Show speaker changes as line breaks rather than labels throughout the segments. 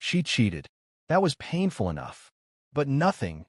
She cheated. That was painful enough. But nothing,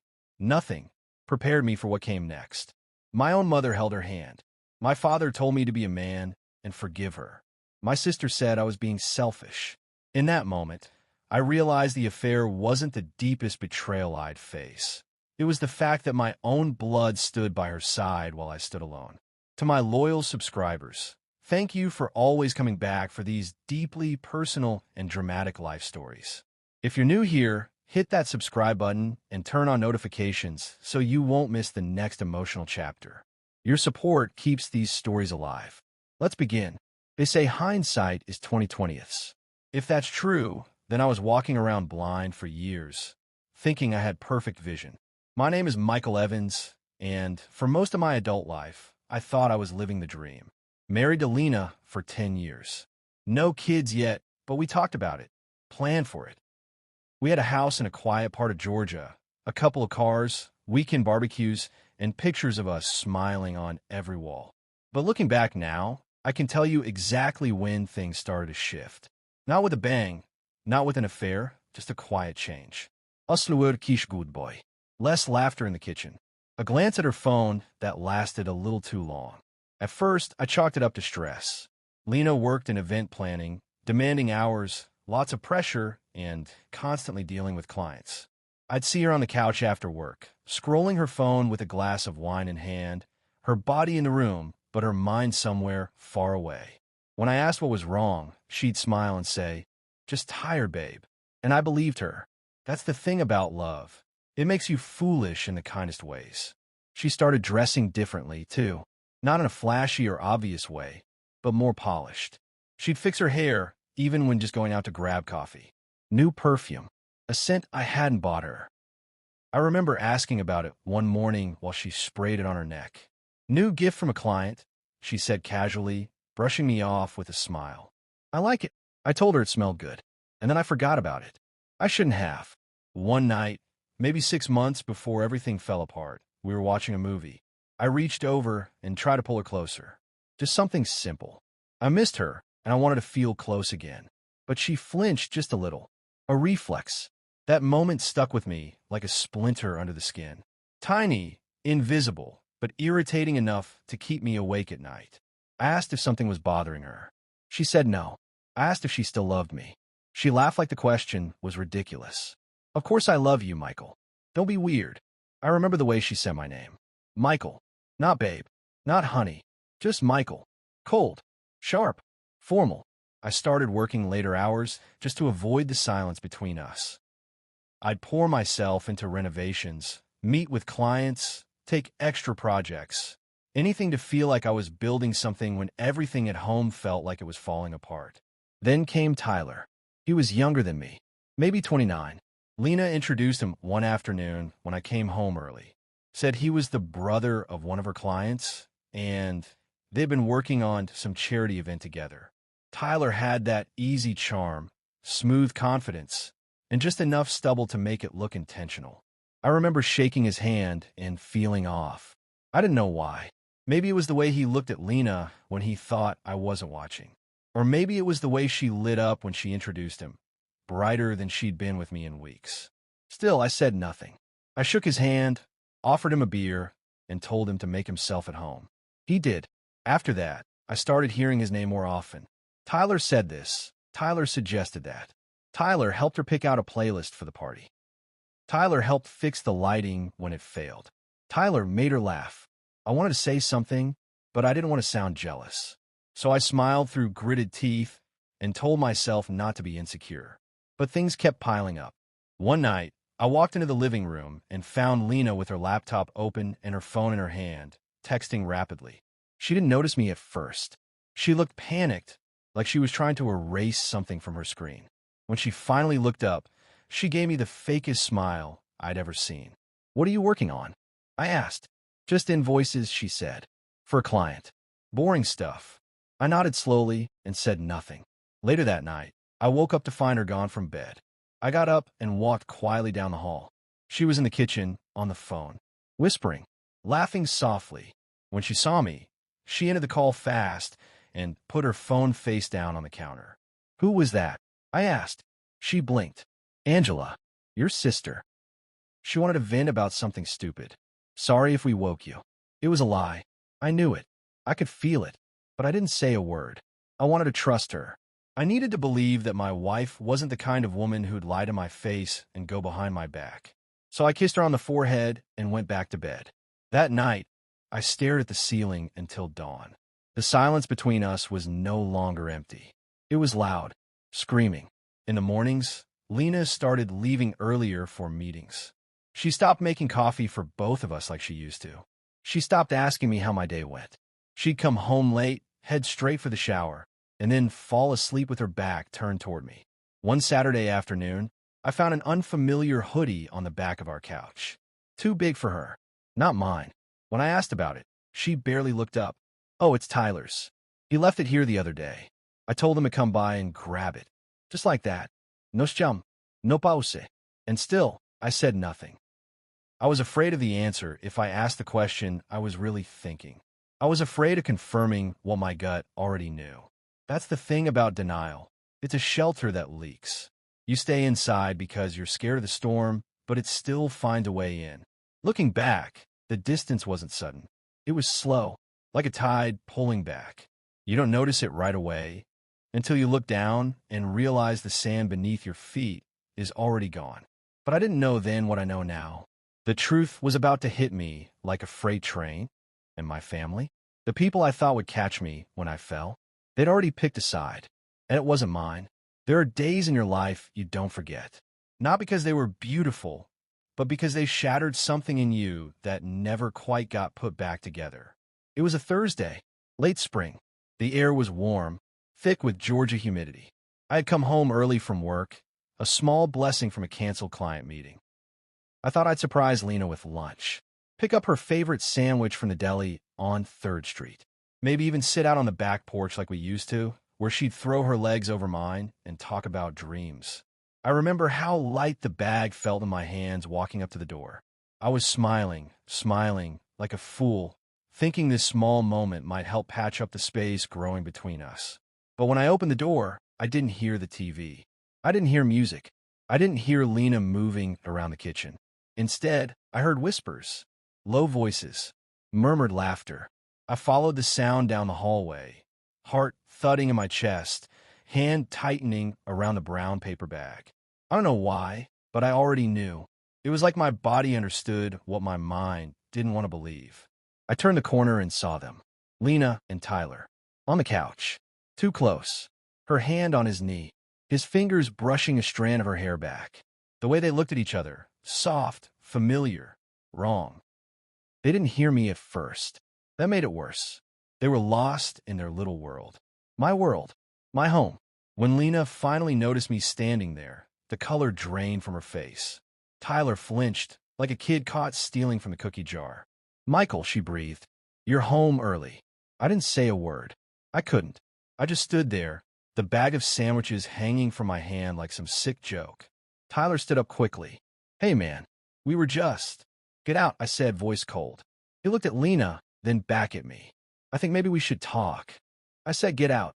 prepared me for what came next. My own mother held her hand. My father told me to be a man and forgive her. My sister said I was being selfish. In that moment, I realized the affair wasn't the deepest betrayal I'd face. It was the fact that my own blood stood by her side while I stood alone. To my loyal subscribers, thank you for always coming back for these deeply personal and dramatic life stories. If you're new here, hit that subscribe button and turn on notifications so you won't miss the next emotional chapter. Your support keeps these stories alive. Let's begin. They say hindsight is 20/20. If that's true, then I was walking around blind for years, thinking I had perfect vision. My name is Michael Evans, and for most of my adult life, I thought I was living the dream. Married to Lena for 10 years. No kids yet, but we talked about it, planned for it. We had a house in a quiet part of Georgia, a couple of cars, weekend barbecues, and pictures of us smiling on every wall. But looking back now, I can tell you exactly when things started to shift. Not with a bang, not with an affair, just a quiet change. Usluur kish good boy. Less laughter in the kitchen. A glance at her phone that lasted a little too long. At first, I chalked it up to stress. Lena worked in event planning, demanding hours, lots of pressure, and constantly dealing with clients. I'd see her on the couch after work, scrolling her phone with a glass of wine in hand, her body in the room, but her mind somewhere far away. When I asked what was wrong, she'd smile and say, "Just tired, babe." And I believed her. That's the thing about love. It makes you foolish in the kindest ways. She started dressing differently, too. Not in a flashy or obvious way, but more polished. She'd fix her hair, even when just going out to grab coffee. New perfume, a scent I hadn't bought her. I remember asking about it one morning while she sprayed it on her neck. "New gift from a client," she said casually, brushing me off with a smile. "I like it." I told her it smelled good, and then I forgot about it. I shouldn't have. One night, maybe 6 months before everything fell apart, we were watching a movie. I reached over and tried to pull her closer. Just something simple. I missed her, and I wanted to feel close again. But she flinched just a little. A reflex. That moment stuck with me like a splinter under the skin. Tiny, invisible, but irritating enough to keep me awake at night. I asked if something was bothering her. She said no. I asked if she still loved me. She laughed like the question was ridiculous. "Of course I love you, Michael. Don't be weird." I remember the way she said my name. Michael. Not babe. Not honey. Just Michael. Cold. Sharp. Formal. I started working later hours just to avoid the silence between us. I'd pour myself into renovations, meet with clients, take extra projects, anything to feel like I was building something when everything at home felt like it was falling apart. Then came Tyler. He was younger than me, maybe 29. Lena introduced him one afternoon when I came home early. Said he was the brother of one of her clients, and they'd been working on some charity event together. Tyler had that easy charm, smooth confidence, and just enough stubble to make it look intentional. I remember shaking his hand and feeling off. I didn't know why. Maybe it was the way he looked at Lena when he thought I wasn't watching. Or maybe it was the way she lit up when she introduced him, brighter than she'd been with me in weeks. Still, I said nothing. I shook his hand, offered him a beer, and told him to make himself at home. He did. After that, I started hearing his name more often. Tyler said this. Tyler suggested that. Tyler helped her pick out a playlist for the party. Tyler helped fix the lighting when it failed. Tyler made her laugh. I wanted to say something, but I didn't want to sound jealous. So I smiled through gritted teeth and told myself not to be insecure. But things kept piling up. One night, I walked into the living room and found Lena with her laptop open and her phone in her hand, texting rapidly. She didn't notice me at first. She looked panicked, like she was trying to erase something from her screen. When she finally looked up, she gave me the fakest smile I'd ever seen. "What are you working on?" I asked. "Just invoices," she said. "For a client." "Boring stuff." I nodded slowly and said nothing. Later that night, I woke up to find her gone from bed. I got up and walked quietly down the hall. She was in the kitchen, on the phone, whispering, laughing softly. When she saw me, she ended the call fast and put her phone face down on the counter. "Who was that?" I asked. She blinked. Angela, your sister. She wanted to vent about something stupid. Sorry if we woke you. It was a lie. I knew it. I could feel it. But I didn't say a word. I wanted to trust her. I needed to believe that my wife wasn't the kind of woman who'd lie to my face and go behind my back. So I kissed her on the forehead and went back to bed. That night, I stared at the ceiling until dawn. The silence between us was no longer empty. It was loud, screaming. In the mornings, Lena started leaving earlier for meetings. She stopped making coffee for both of us like she used to. She stopped asking me how my day went. She'd come home late, head straight for the shower, and then fall asleep with her back turned toward me. One Saturday afternoon, I found an unfamiliar hoodie on the back of our couch. Too big for her. Not mine. When I asked about it, she barely looked up. Oh, it's Tyler's. He left it here the other day. I told him to come by and grab it. Just like that. No chum, no pause. And still, I said nothing. I was afraid of the answer if I asked the question I was really thinking. I was afraid of confirming what my gut already knew. That's the thing about denial. It's a shelter that leaks. You stay inside because you're scared of the storm, but it still finds a way in. Looking back, the distance wasn't sudden. It was slow, like a tide pulling back. You don't notice it right away until you look down and realize the sand beneath your feet is already gone. But I didn't know then what I know now. The truth was about to hit me like a freight train, and my family, the people I thought would catch me when I fell, they'd already picked a side, and it wasn't mine. There are days in your life you don't forget, not because they were beautiful, but because they shattered something in you that never quite got put back together. It was a Thursday, late spring. The air was warm, thick with Georgia humidity. I had come home early from work, a small blessing from a canceled client meeting. I thought I'd surprise Lena with lunch, pick up her favorite sandwich from the deli on 3rd Street, maybe even sit out on the back porch like we used to, where she'd throw her legs over mine and talk about dreams. I remember how light the bag felt in my hands walking up to the door. I was smiling like a fool, thinking this small moment might help patch up the space growing between us. But when I opened the door, I didn't hear the TV. I didn't hear music. I didn't hear Lena moving around the kitchen. Instead, I heard whispers, low voices, murmured laughter. I followed the sound down the hallway, heart thudding in my chest, hand tightening around the brown paper bag. I don't know why, but I already knew. It was like my body understood what my mind didn't want to believe. I turned the corner and saw them, Lena and Tyler, on the couch, too close, her hand on his knee, his fingers brushing a strand of her hair back. The way they looked at each other, soft, familiar, wrong. They didn't hear me at first. That made it worse. They were lost in their little world, my home. When Lena finally noticed me standing there, the color drained from her face. Tyler flinched, like a kid caught stealing from the cookie jar. Michael, she breathed, you're home early. I didn't say a word. I couldn't. I just stood there, the bag of sandwiches hanging from my hand like some sick joke. Tyler stood up quickly. Hey, man, we were just. Get out, I said, voice cold. He looked at Lena, then back at me. I think maybe we should talk. I said, get out.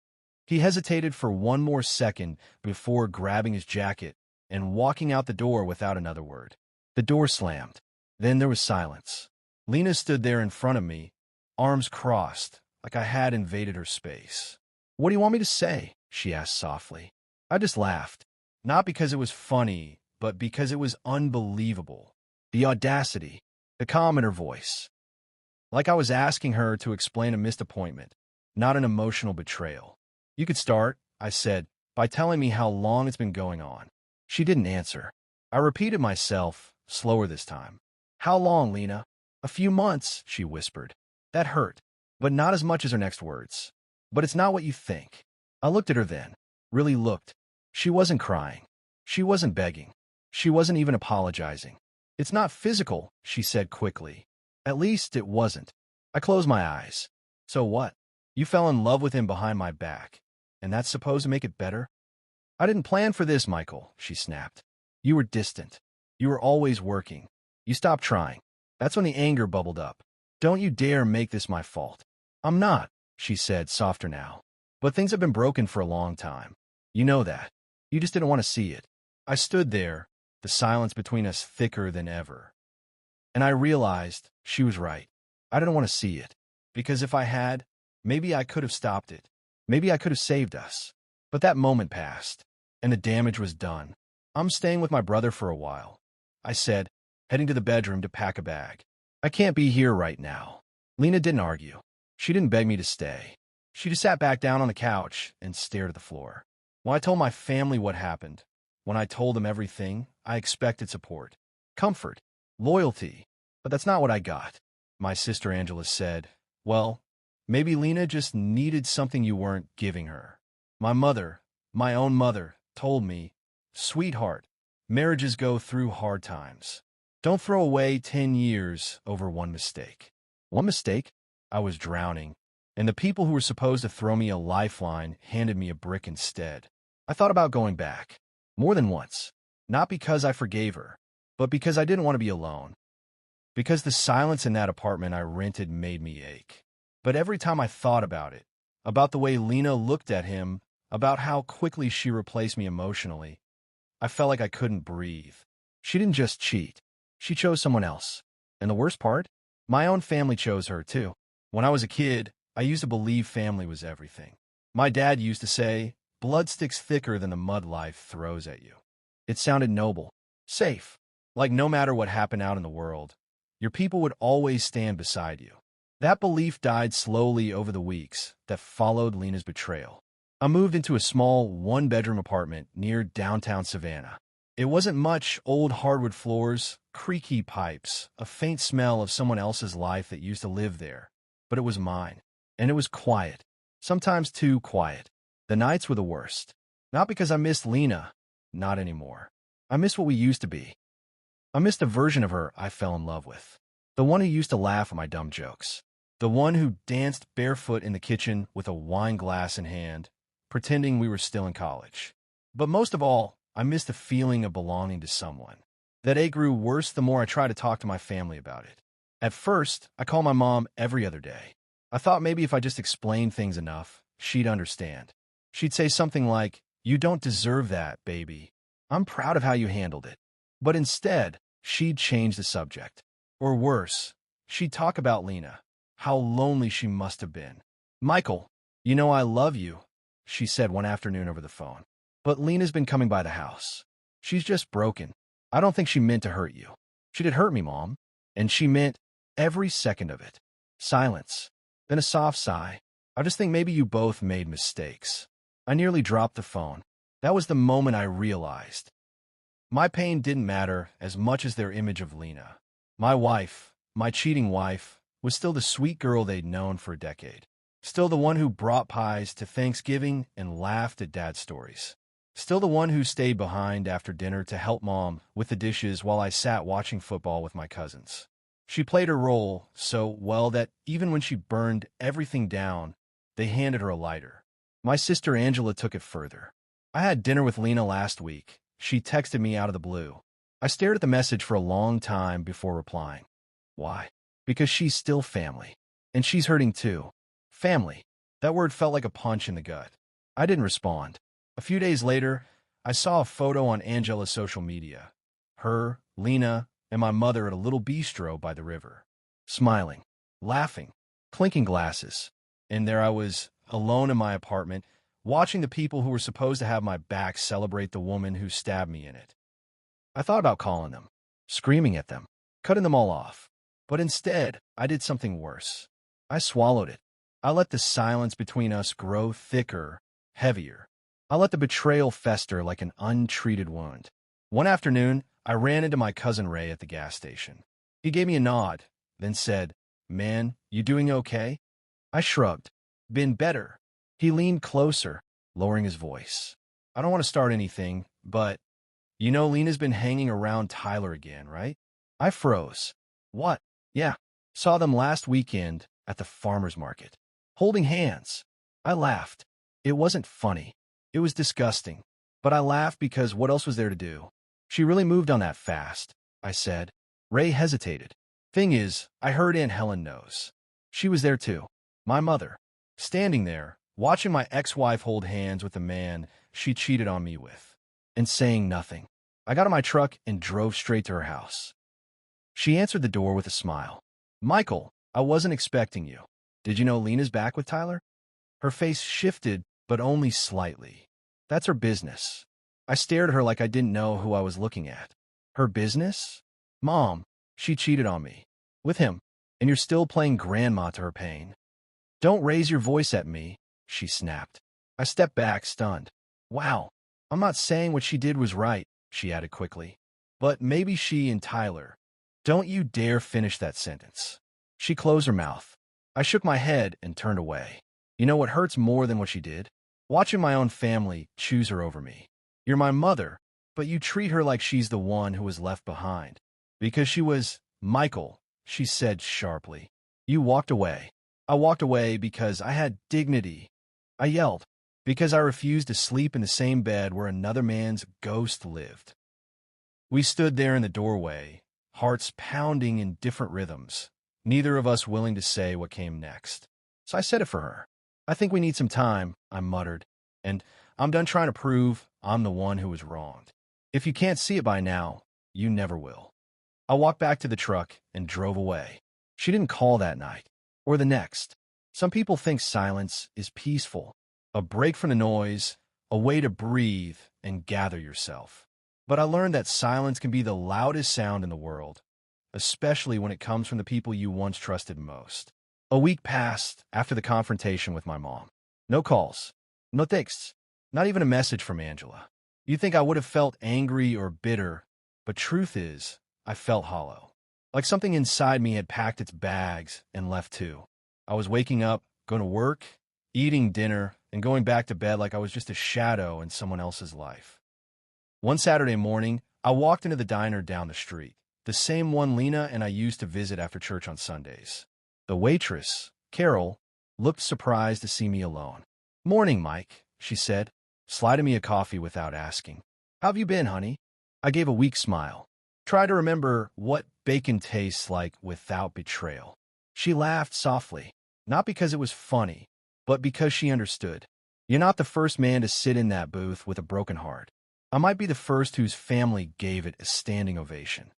He hesitated for one more second before grabbing his jacket and walking out the door without another word. The door slammed. Then there was silence. Lena stood there in front of me, arms crossed, like I had invaded her space. What do you want me to say? She asked softly. I just laughed. Not because it was funny, but because it was unbelievable. The audacity, the calm in her voice. Like I was asking her to explain a missed appointment, not an emotional betrayal. You could start, I said, by telling me how long it's been going on. She didn't answer. I repeated myself, slower this time. How long, Lena? A few months, she whispered. That hurt, but not as much as her next words. But it's not what you think. I looked at her then, really looked. She wasn't crying. She wasn't begging. She wasn't even apologizing. It's not physical, she said quickly. At least it wasn't. I closed my eyes. So what? You fell in love with him behind my back, and that's supposed to make it better? I didn't plan for this, Michael, she snapped. You were distant. You were always working. You stopped trying. That's when the anger bubbled up. Don't you dare make this my fault. I'm not, she said, softer now. But things have been broken for a long time. You know that. You just didn't want to see it. I stood there, the silence between us thicker than ever. And I realized she was right. I didn't want to see it. Because if I had, maybe I could have stopped it. Maybe I could have saved us. But that moment passed, and the damage was done. I'm staying with my brother for a while, I said, heading to the bedroom to pack a bag. I can't be here right now. Lena didn't argue. She didn't beg me to stay. She just sat back down on the couch and stared at the floor. When I told my family what happened, when I told them everything, I expected support, comfort, loyalty. But that's not what I got. My sister Angela said, well, maybe Lena just needed something you weren't giving her. My mother, my own mother, told me, sweetheart, marriages go through hard times. Don't throw away 10 years over one mistake. One mistake? I was drowning, and the people who were supposed to throw me a lifeline handed me a brick instead. I thought about going back, more than once, not because I forgave her, but because I didn't want to be alone. Because the silence in that apartment I rented made me ache. But every time I thought about it, about the way Lena looked at him, about how quickly she replaced me emotionally, I felt like I couldn't breathe. She didn't just cheat. She chose someone else. And the worst part? My own family chose her, too. When I was a kid, I used to believe family was everything. My dad used to say, blood sticks thicker than the mud life throws at you. It sounded noble, safe, like no matter what happened out in the world, your people would always stand beside you. That belief died slowly over the weeks that followed Lena's betrayal. I moved into a small, one-bedroom apartment near downtown Savannah. It wasn't much: old hardwood floors, creaky pipes, a faint smell of someone else's life that used to live there. But it was mine. And it was quiet. Sometimes too quiet. The nights were the worst. Not because I missed Lena. Not anymore. I missed what we used to be. I missed a version of her I fell in love with. The one who used to laugh at my dumb jokes. The one who danced barefoot in the kitchen with a wine glass in hand, pretending we were still in college. But most of all, I missed the feeling of belonging to someone. That ache grew worse the more I tried to talk to my family about it. At first, I called my mom every other day. I thought maybe if I just explained things enough, she'd understand. She'd say something like, "You don't deserve that, baby. I'm proud of how you handled it." But instead, she'd change the subject. Or worse, she'd talk about Lena, how lonely she must have been. "Michael, you know I love you," she said one afternoon over the phone. "But Lena's been coming by the house. She's just broken. I don't think she meant to hurt you." She did hurt me, Mom. And she meant every second of it. Silence. Then a soft sigh. "I just think maybe you both made mistakes." I nearly dropped the phone. That was the moment I realized. My pain didn't matter as much as their image of Lena. My wife, my cheating wife, was still the sweet girl they'd known for a decade. Still the one who brought pies to Thanksgiving and laughed at Dad's stories. Still the one who stayed behind after dinner to help Mom with the dishes while I sat watching football with my cousins. She played her role so well that even when she burned everything down, they handed her a lighter. My sister Angela took it further. "I had dinner with Lena last week," she texted me out of the blue. I stared at the message for a long time before replying. Why? Because she's still family. And she's hurting too. Family. That word felt like a punch in the gut. I didn't respond. A few days later, I saw a photo on Angela's social media. Her, Lena, and my mother at a little bistro by the river. Smiling, laughing, clinking glasses. And there I was, alone in my apartment, watching the people who were supposed to have my back celebrate the woman who stabbed me in it. I thought about calling them, screaming at them, cutting them all off. But instead, I did something worse. I swallowed it. I let the silence between us grow thicker, heavier. I let the betrayal fester like an untreated wound. One afternoon, I ran into my cousin Ray at the gas station. He gave me a nod, then said, "Man, you doing okay?" I shrugged. "Been better." He leaned closer, lowering his voice. "I don't want to start anything, but you know Lena's been hanging around Tyler again, right?" I froze. "What?" "Yeah. Saw them last weekend at the farmer's market. Holding hands." I laughed. It wasn't funny. It was disgusting. But I laughed because what else was there to do? "She really moved on that fast," I said. Ray hesitated. "Thing is, I heard Aunt Helen knows. She was there too. My mother. Standing there, watching my ex-wife hold hands with the man she cheated on me with. And saying nothing. I got in my truck and drove straight to her house. She answered the door with a smile. Michael, I wasn't expecting you. Did you know Lena's back with Tyler? Her face shifted, but only slightly. That's her business. I stared at her like I didn't know who I was looking at. Her business? Mom, she cheated on me. With him. And you're still playing grandma to her pain. Don't raise your voice at me, she snapped. I stepped back, stunned. Wow, I'm not saying what she did was right, she added quickly. But maybe she and Tyler. Don't you dare finish that sentence. She closed her mouth. I shook my head and turned away. You know what hurts more than what she did? Watching my own family choose her over me. You're my mother, but you treat her like she's the one who was left behind. Because she was Michael, she said sharply. You walked away. I walked away because I had dignity. I yelled, because I refused to sleep in the same bed where another man's ghost lived. We stood there in the doorway, hearts pounding in different rhythms, neither of us willing to say what came next. So I said it for her. I think we need some time, I muttered, and I'm done trying to prove I'm the one who was wronged. If you can't see it by now, you never will. I walked back to the truck and drove away. She didn't call that night, or the next. Some people think silence is peaceful, a break from the noise, a way to breathe and gather yourself. But I learned that silence can be the loudest sound in the world, especially when it comes from the people you once trusted most. A week passed after the confrontation with my mom. No calls, no texts, not even a message from Angela. You'd think I would have felt angry or bitter, but truth is, I felt hollow. Like something inside me had packed its bags and left too. I was waking up, going to work, eating dinner, and going back to bed like I was just a shadow in someone else's life. One Saturday morning, I walked into the diner down the street, the same one Lena and I used to visit after church on Sundays. The waitress, Carol, looked surprised to see me alone. Morning, Mike, she said, sliding me a coffee without asking. How've you been, honey? I gave a weak smile. Try to remember what bacon tastes like without betrayal. She laughed softly, not because it was funny, but because she understood. You're not the first man to sit in that booth with a broken heart. I might be the first whose family gave it a standing ovation.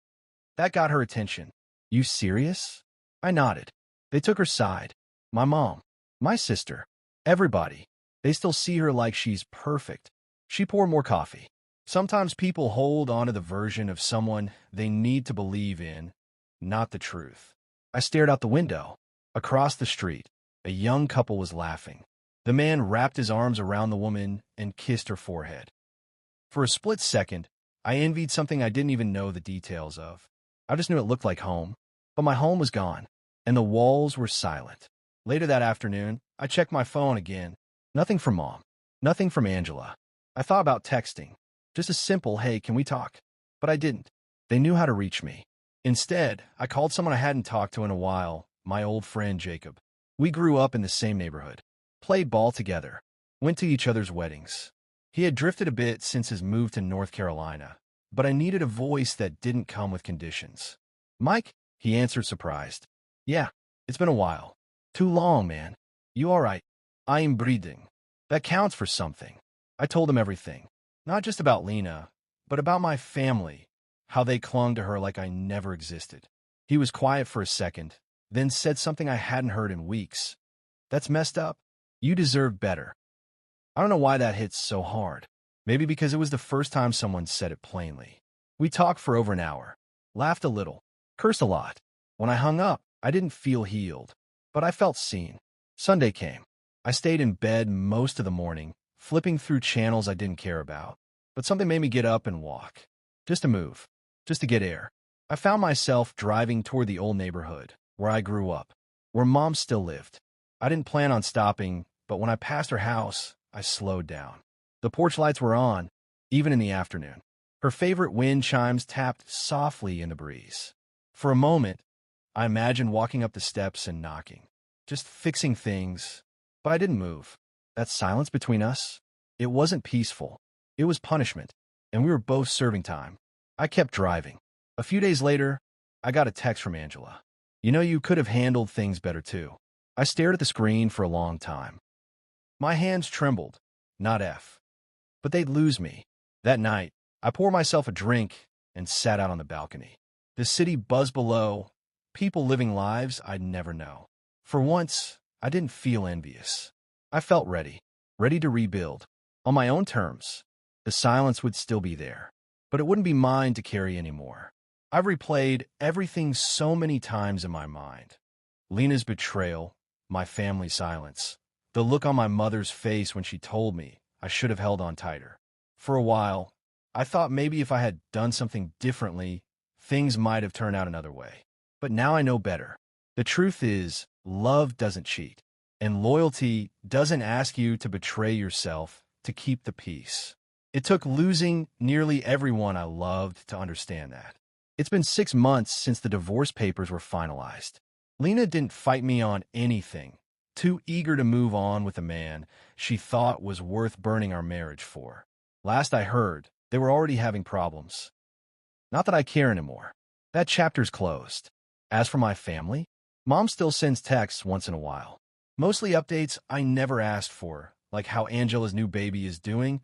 That got her attention. You serious? I nodded. They took her side. My mom, my sister, everybody. They still see her like she's perfect. She poured more coffee. Sometimes people hold on to the version of someone they need to believe in, not the truth. I stared out the window. Across the street, a young couple was laughing. The man wrapped his arms around the woman and kissed her forehead. For a split second, I envied something I didn't even know the details of. I just knew it looked like home. But my home was gone, and the walls were silent. Later that afternoon, I checked my phone again. Nothing from Mom. Nothing from Angela. I thought about texting. Just a simple, hey, can we talk? But I didn't. They knew how to reach me. Instead, I called someone I hadn't talked to in a while, my old friend Jacob. We grew up in the same neighborhood, played ball together, went to each other's weddings. He had drifted a bit since his move to North Carolina, but I needed a voice that didn't come with conditions. Mike, he answered surprised. Yeah, it's been a while. Too long, man. You all right? I am breathing. That counts for something. I told him everything. Not just about Lena, but about my family, how they clung to her like I never existed. He was quiet for a second, then said something I hadn't heard in weeks. That's messed up. You deserve better. I don't know why that hits so hard. Maybe because it was the first time someone said it plainly. We talked for over an hour, laughed a little, cursed a lot. When I hung up, I didn't feel healed, but I felt seen. Sunday came. I stayed in bed most of the morning, flipping through channels I didn't care about. But something made me get up and walk. Just to move. Just to get air. I found myself driving toward the old neighborhood, where I grew up, where Mom still lived. I didn't plan on stopping, but when I passed her house, I slowed down. The porch lights were on, even in the afternoon. Her favorite wind chimes tapped softly in the breeze. For a moment, I imagined walking up the steps and knocking, just fixing things, but I didn't move. That silence between us, it wasn't peaceful. It was punishment, and we were both serving time. I kept driving. A few days later, I got a text from Angela. You know, you could have handled things better too. I stared at the screen for a long time. My hands trembled, not F. But they'd lose me. That night, I poured myself a drink and sat out on the balcony. The city buzzed below, people living lives I'd never know. For once, I didn't feel envious. I felt ready, ready to rebuild. On my own terms, the silence would still be there, but it wouldn't be mine to carry anymore. I've replayed everything so many times in my mind. Lena's betrayal, my family's silence, the look on my mother's face when she told me I should have held on tighter. For a while, I thought maybe if I had done something differently, things might have turned out another way. But now I know better. The truth is, love doesn't cheat, and loyalty doesn't ask you to betray yourself to keep the peace. It took losing nearly everyone I loved to understand that. It's been 6 months since the divorce papers were finalized. Lena didn't fight me on anything, too eager to move on with a man she thought was worth burning our marriage for. Last I heard, they were already having problems. Not that I care anymore. That chapter's closed. As for my family, Mom still sends texts once in a while. Mostly updates I never asked for, like how Angela's new baby is doing,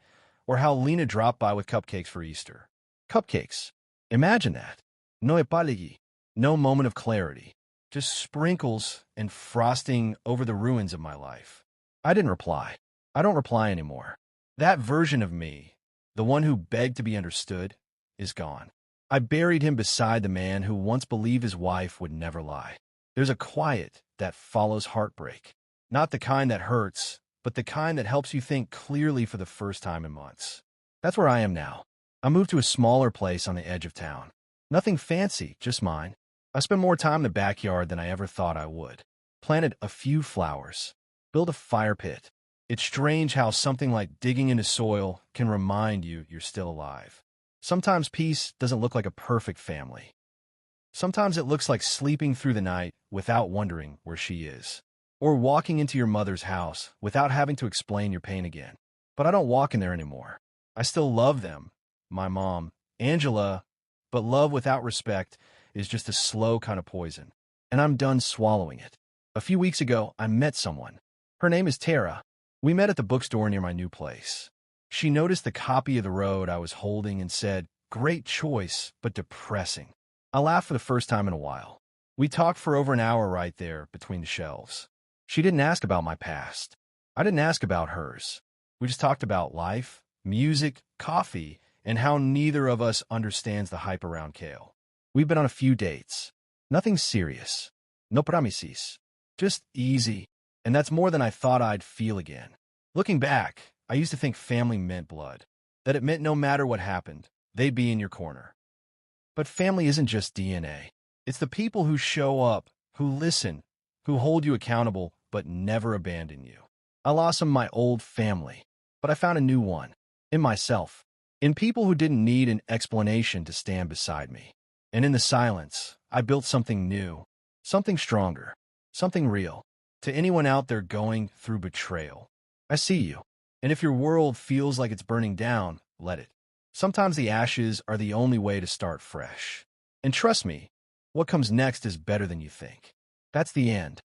or how Lena dropped by with cupcakes for Easter. Cupcakes. Imagine that. No epalegi. No moment of clarity. Just sprinkles and frosting over the ruins of my life. I didn't reply. I don't reply anymore. That version of me, the one who begged to be understood, is gone. I buried him beside the man who once believed his wife would never lie. There's a quiet that follows heartbreak. Not the kind that hurts, but the kind that helps you think clearly for the first time in months. That's where I am now. I moved to a smaller place on the edge of town. Nothing fancy, just mine. I spend more time in the backyard than I ever thought I would. Planted a few flowers. Built a fire pit. It's strange how something like digging into soil can remind you you're still alive. Sometimes peace doesn't look like a perfect family. Sometimes it looks like sleeping through the night without wondering where she is. Or walking into your mother's house without having to explain your pain again. But I don't walk in there anymore. I still love them, my mom, Angela, but love without respect is just a slow kind of poison, and I'm done swallowing it. A few weeks ago, I met someone. Her name is Tara. We met at the bookstore near my new place. She noticed the copy of The Road I was holding and said, "Great choice, but depressing." I laughed for the first time in a while. We talked for over an hour right there between the shelves. She didn't ask about my past. I didn't ask about hers. We just talked about life, music, coffee, and how neither of us understands the hype around kale. We've been on a few dates. Nothing serious. No promises. Just easy. And that's more than I thought I'd feel again. Looking back, I used to think family meant blood. That it meant no matter what happened, they'd be in your corner. But family isn't just DNA. It's the people who show up, who listen, who hold you accountable, but never abandon you. I lost some of my old family, but I found a new one. In myself. In people who didn't need an explanation to stand beside me. And in the silence, I built something new, something stronger, something real. To anyone out there going through betrayal, I see you. And if your world feels like it's burning down, let it. Sometimes the ashes are the only way to start fresh. And trust me, what comes next is better than you think. That's the end.